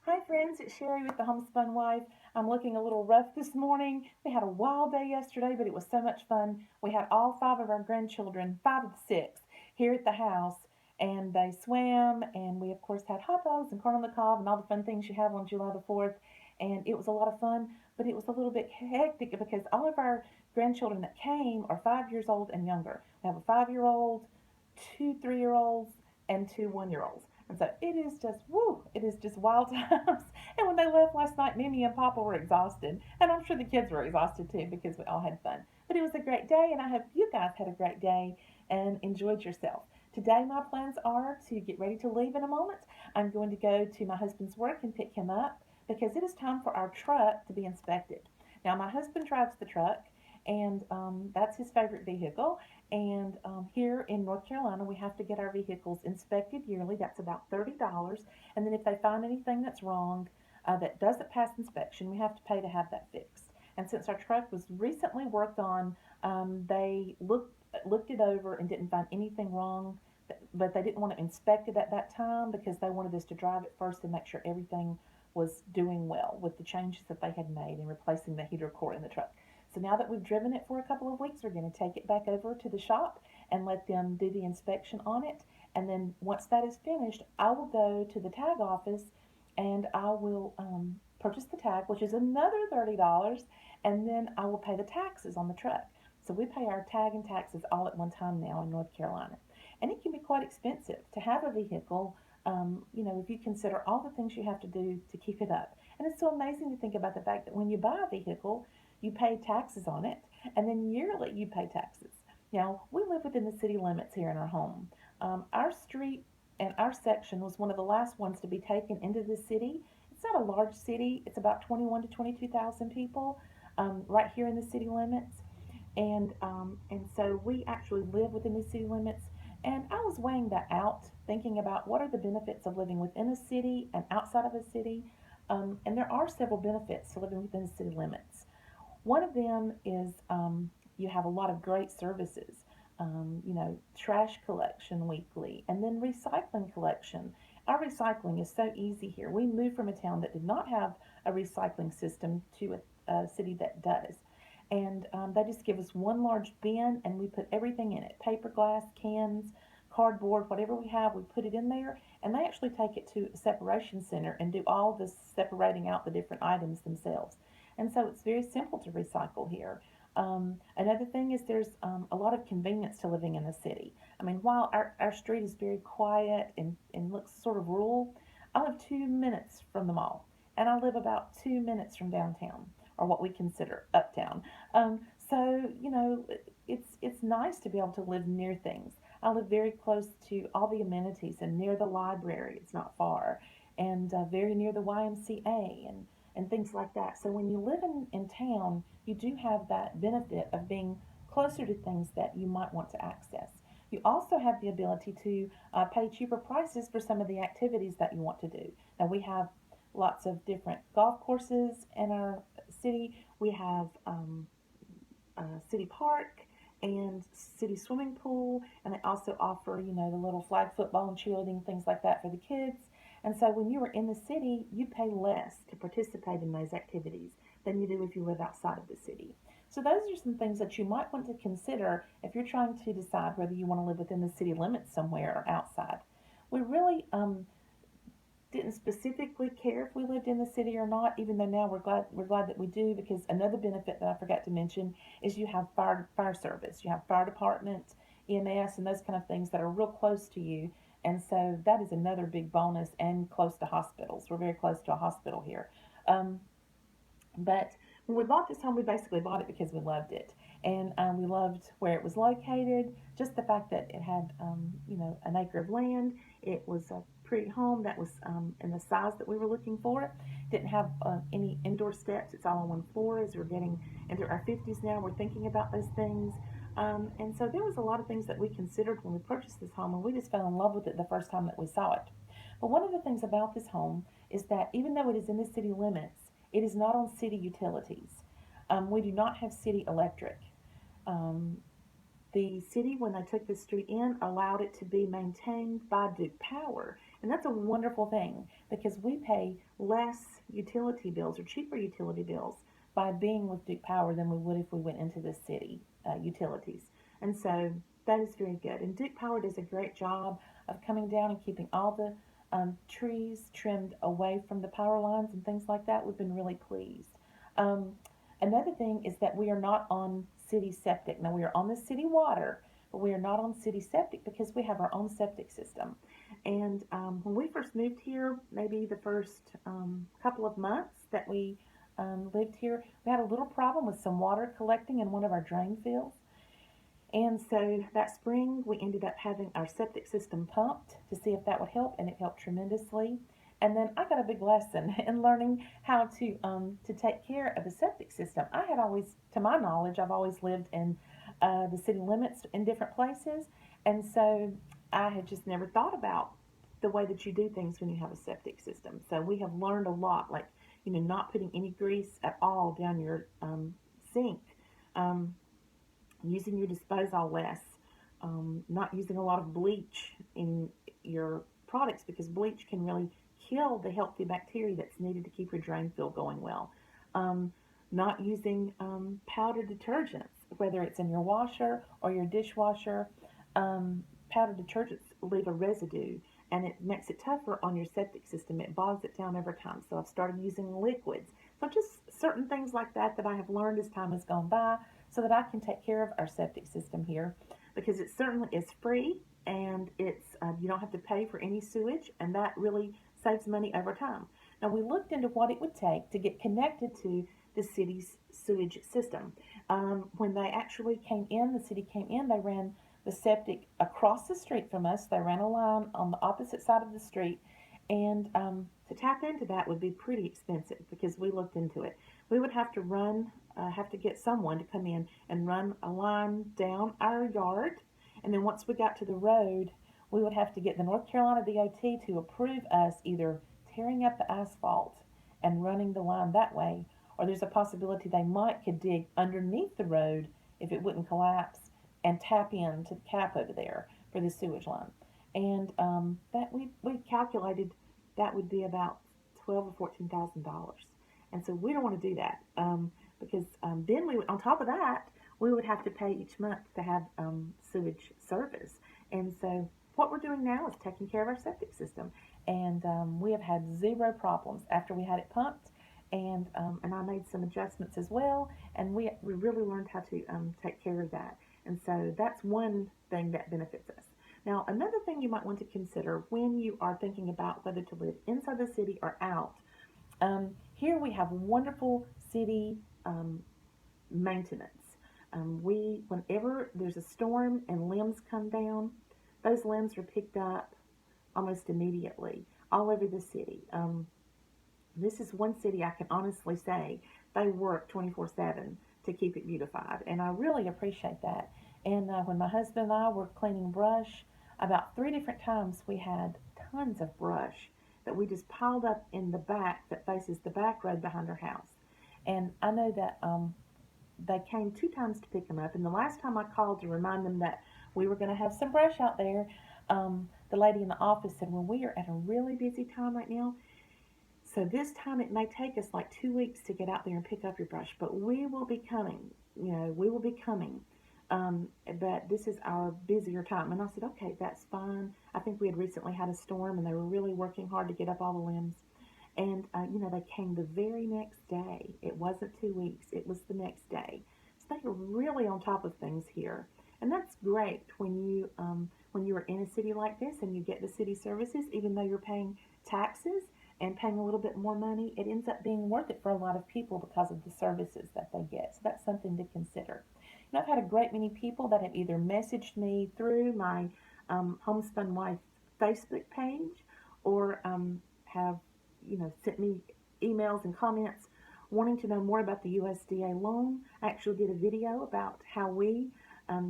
Hi friends, it's Sherry with the Homespun Wife. I'm looking a little rough this morning. We had a wild day yesterday, but it was so much fun. We had all five of our grandchildren, five of the six, here at the house, and they swam, and we of course had hot dogs and corn on the cob and all the fun things you have on July the 4th, and it was a lot of fun, but it was a little bit hectic because all of our grandchildren that came are 5 years old and younger. We have a 5 year old, two 3 year olds, and two 1 year olds. And so it is just, woo, it is just wild times. And when they left last night, Mimi and Papa were exhausted. And I'm sure the kids were exhausted too because we all had fun. But it was a great day, and I hope you guys had a great day and enjoyed yourself. Today, my plans are to get ready to leave in a moment. I'm going to go to my husband's work and pick him up because it is time for our truck to be inspected. Now, my husband drives the truck, and that's his favorite vehicle. And here in North Carolina, we have to get our vehicles inspected yearly. That's about $30. And then if they find anything that's wrong, that doesn't pass inspection, we have to pay to have that fixed. And since our truck was recently worked on, they looked it over and didn't find anything wrong. But they didn't want to inspect it at that time because they wanted us to drive it first and make sure everything was doing well with the changes that they had made in replacing the heater core in the truck. So now that we've driven it for a couple of weeks, we're going to take it back over to the shop and let them do the inspection on it. And then once that is finished, I will go to the tag office and I will purchase the tag, which is another $30, and then I will pay the taxes on the truck. So we pay our tag and taxes all at one time now in North Carolina. And it can be quite expensive to have a vehicle, if you consider all the things you have to do to keep it up. And it's so amazing to think about the fact that when you buy a vehicle, you pay taxes on it, and then yearly you pay taxes. Now, we live within the city limits here in our home. Our street and our section was one of the last ones to be taken into the city. It's not a large city, it's about 21 to 22,000 people right here in the city limits. And so we actually live within the city limits. And I was weighing that out, thinking about what are the benefits of living within a city and outside of a city. And there are several benefits to living within the city limits. One of them is you have a lot of great services, trash collection weekly, and then recycling collection. Our recycling is so easy here. We moved from a town that did not have a recycling system to a city that does. And they just give us one large bin and we put everything in it, paper, glass, cans, cardboard, whatever we have, we put it in there. And they actually take it to a separation center and do all this separating out the different items themselves. And so it's very simple to recycle here. Another thing is there's a lot of convenience to living in the city. I mean, while our street is very quiet and looks sort of rural, I live 2 minutes from the mall, and I live about 2 minutes from downtown, or what we consider uptown. So it's nice to be able to live near things. I live very close to all the amenities and near the library. It's not far, and very near the YMCA and things like that. So when you live in town, you do have that benefit of being closer to things that you might want to access. You also have the ability to pay cheaper prices for some of the activities that you want to do. Now, we have lots of different golf courses in our city. We have city park and city swimming pool, and they also offer, the little flag football and cheerleading, things like that for the kids. And so when you are in the city, you pay less to participate in those activities than you do if you live outside of the city. So those are some things that you might want to consider if you're trying to decide whether you want to live within the city limits somewhere or outside. We really didn't specifically care if we lived in the city or not, even though now we're glad that we do, because another benefit that I forgot to mention is you have fire service, you have fire department, EMS, and those kind of things that are real close to you. And so that is another big bonus, and close to hospitals. We're very close to a hospital here. Um, but when we bought this home, we basically bought it because we loved it, and we loved where it was located. Just the fact that it had, an acre of land. It was a pretty home that was in the size that we were looking for. It didn't have any indoor steps. It's all on one floor. As we're getting into our 50s now, we're thinking about those things. And so there was a lot of things that we considered when we purchased this home, and we just fell in love with it the first time that we saw it. But one of the things about this home is that even though it is in the city limits, it is not on city utilities. We do not have city electric. Um, the city, when they took the street in, allowed it to be maintained by Duke Power. And that's a wonderful thing because we pay less utility bills or cheaper utility bills by being with Duke Power than we would if we went into the city utilities. And so that is very good. And Duke Power does a great job of coming down and keeping all the trees trimmed away from the power lines and things like that. We've been really pleased. Um, Another thing is that we are not on city septic. Now, we are on the city water, but we are not on city septic because we have our own septic system. And when we first moved here, maybe the first couple of months that we lived here, we had a little problem with some water collecting in one of our drain fields. And so that spring, we ended up having our septic system pumped to see if that would help, and it helped tremendously. And then I got a big lesson in learning how to take care of a septic system. I had always, to my knowledge, I've always lived in the city limits in different places, and so I had just never thought about the way that you do things when you have a septic system. So we have learned a lot, like not putting any grease at all down your sink. Um, Using your disposal less, not using a lot of bleach in your products because bleach can really kill the healthy bacteria that's needed to keep your drain field going well. Um, Not using powdered detergents, whether it's in your washer or your dishwasher. Powdered detergents leave a residue and it makes it tougher on your septic system. It bogs it down over time. So I've started using liquids. So just certain things like that that I have learned as time has gone by so that I can take care of our septic system here because it certainly is free and it's you don't have to pay for any sewage and that really saves money over time. Now we looked into what it would take to get connected to the city's sewage system. When they actually came in, the city came in, they ran the septic across the street from us. They ran a line on the opposite side of the street, and to tap into that would be pretty expensive because we looked into it. We would have to get someone to come in and run a line down our yard, and then once we got to the road, we would have to get the North Carolina DOT to approve us either tearing up the asphalt and running the line that way, or there's a possibility they might could dig underneath the road if it wouldn't collapse and tap into the cap over there for the sewage line. And that we calculated that would be about $12,000 or $14,000, and so we don't want to do that because then we would, on top of that we would have to pay each month to have sewage service. And so what we're doing now is taking care of our septic system, and we have had zero problems after we had it pumped. And I made some adjustments as well, and we really learned how to take care of that. And so that's one thing that benefits us. Now, another thing you might want to consider when you are thinking about whether to live inside the city or out, here we have wonderful city maintenance. Whenever there's a storm and limbs come down, those limbs are picked up almost immediately all over the city. This is one city I can honestly say they work 24/7 to keep it beautified, and I really appreciate that. And when my husband and I were cleaning brush, about 3 different times we had tons of brush that we just piled up in the back that faces the back road behind our house. And I know that they came 2 times to pick them up, and the last time I called to remind them that we were going to have some brush out there, the lady in the office said, well, we are at a really busy time right now, so this time it may take us like 2 weeks to get out there and pick up your brush, but we will be coming. We will be coming. But this is our busier time. And I said, okay, that's fine. I think we had recently had a storm and they were really working hard to get up all the limbs. And, they came the very next day. It wasn't 2 weeks. It was the next day. So they are really on top of things here. And that's great when you are in a city like this and you get the city services, even though you're paying taxes and paying a little bit more money, it ends up being worth it for a lot of people because of the services that they get. So that's something to consider. And I've had a great many people that have either messaged me through my Homespun Wife Facebook page or have, sent me emails and comments wanting to know more about the USDA loan. I actually did a video about how we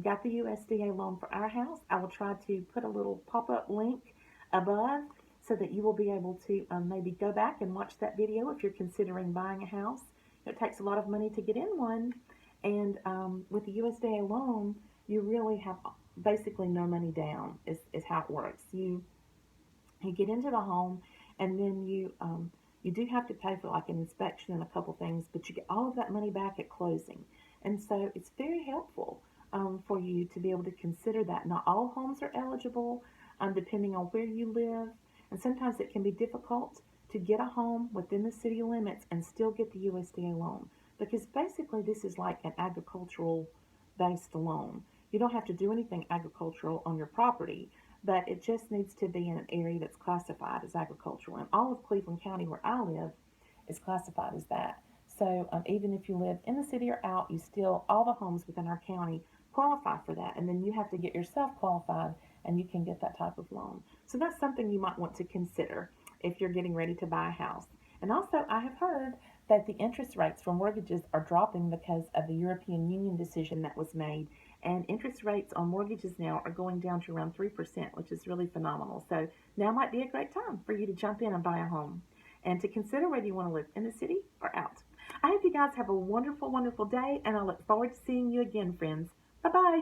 got the USDA loan for our house. I will try to put a little pop-up link above so that you will be able to maybe go back and watch that video if you're considering buying a house. It takes a lot of money to get in one, and with the USDA loan, you really have basically no money down is how it works. You You get into the home, and then you do have to pay for like an inspection and a couple things, but you get all of that money back at closing. And so it's very helpful for you to be able to consider that. Not all homes are eligible, depending on where you live, and sometimes it can be difficult to get a home within the city limits and still get the USDA loan, because basically this is like an agricultural based loan. You don't have to do anything agricultural on your property, but it just needs to be in an area that's classified as agricultural. And all of Cleveland County, where I live, is classified as that. So even if you live in the city or out, you still, all the homes within our county qualify for that. And then you have to get yourself qualified and you can get that type of loan. So that's something you might want to consider if you're getting ready to buy a house. And also, I have heard that the interest rates for mortgages are dropping because of the European Union decision that was made. And interest rates on mortgages now are going down to around 3%, which is really phenomenal. So now might be a great time for you to jump in and buy a home and to consider whether you want to live in the city or out. I hope you guys have a wonderful, wonderful day, and I look forward to seeing you again, friends. Bye bye.